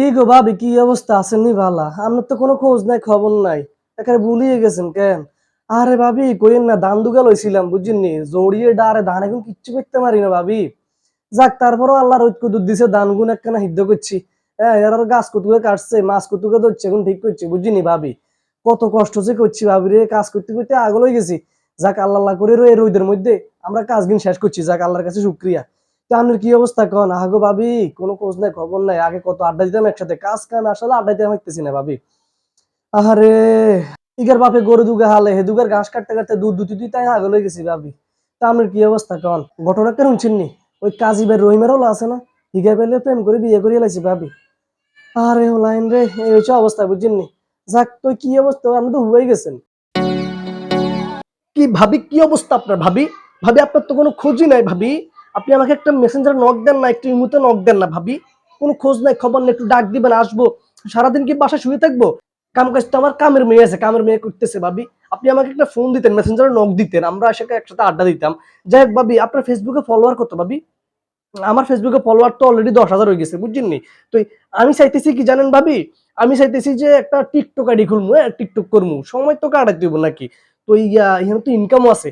কি গো ভাবি, কি অবস্থা? আছেননি ভালা? আপনার তো কোনো খোঁজ নাই, খবর নাই। একেবারে ভুলিয়ে গেছেন কেন? আরে ভাবি কইেন না, ধান দুগা লইছিলাম বুঝছেননি, জড়িয়ে ডারে ধান এখন কিচ্ছু করতে পারি না ভাবি। যাক, তারপরও আল্লাহর ঐক্য দুধ দিছে, ধান গুণ একখানা সিদ্ধ করছি। হ্যাঁ, এর গাছ কতুকে কাটছে, মাছ কতুকে ধরছে, এখন ঠিক করছি বুঝছিনি ভাবি। কত কষ্ট যে করছি ভাবি রে, কাজ করতে করতে আগল হয়ে গেছি। যাক, আল্লাহ আল্লাহ করে এই রোদের মধ্যে আমরা কাজ দিন শেষ করছি, যাক আল্লাহর কাছে শুক্রিয়া। তা আপনার কি অবস্থা কন? আগো ভাবি কোনো খোঁজ নাই, খবর নাই। আগে কত আড্ডা দিতাম একসাথে, কাজ কাম আসলে আড্ডা দিতে পারতেছি না ভাবি। আহারে, ইগার বাপে গরু দুগা হালে, হে দুগার ঘাস কাটতে কাটতে দুধ দুটি দুই তাই আগল হয়ে গেছি ভাবি। তা আপনার কি অবস্থা কন? ঘটনা কেন শুনছেননি? ওই কাজী ভাই রহিমের হলো আছে না, হিগা পেলে প্রেম করে বিয়ে করে লাইছি ভাবি। আরে লাইন রে, এই হচ্ছে অবস্থা বুঝছেননি। যাক, তো কি অবস্থা? আপনি তো হয়ে গেছেন। কি ভাবি, কি অবস্থা আপনার ভাবি? ভাবি আপনার তো কোনো খোঁজই নাই ভাবি। আপনি আমাকে একটা মেসেঞ্জার নক দেন না, একটু ইমুতে নক দেন না ভাবি। কোনো খোঁজ নাই, খবর নেই, একটু ডাক দিবেন, আসবো। সারাদিন কি বাসায় শুয়ে থাকবো? কাম কাজ তো আমার কামের মেয়ে আছে, কামের মেয়ে করতেছে ভাবি। আপনি আমাকে একটা ফোন দিতেন, মেসেঞ্জারে নক দিতেন, আমরা সেটা একসাথে আড্ডা দিতাম। যাই হোক ভাবি, আপনার ফেসবুকে ফলোয়ার কত ভাবি? আমার ফেসবুকে ফলোয়ার তো অলরেডি 10,000 হয়ে গেছে বুঝছেন নি। তো আমি চাইতেছি কি জানেন ভাবি, আমি চাইতেছি যে একটা টিকটক আইডি খুলবো, হ্যাঁ টিকটক করবো, সময় তো কাটাইতে হইব নাকি। তো এখানে তো ইনকামও আছে।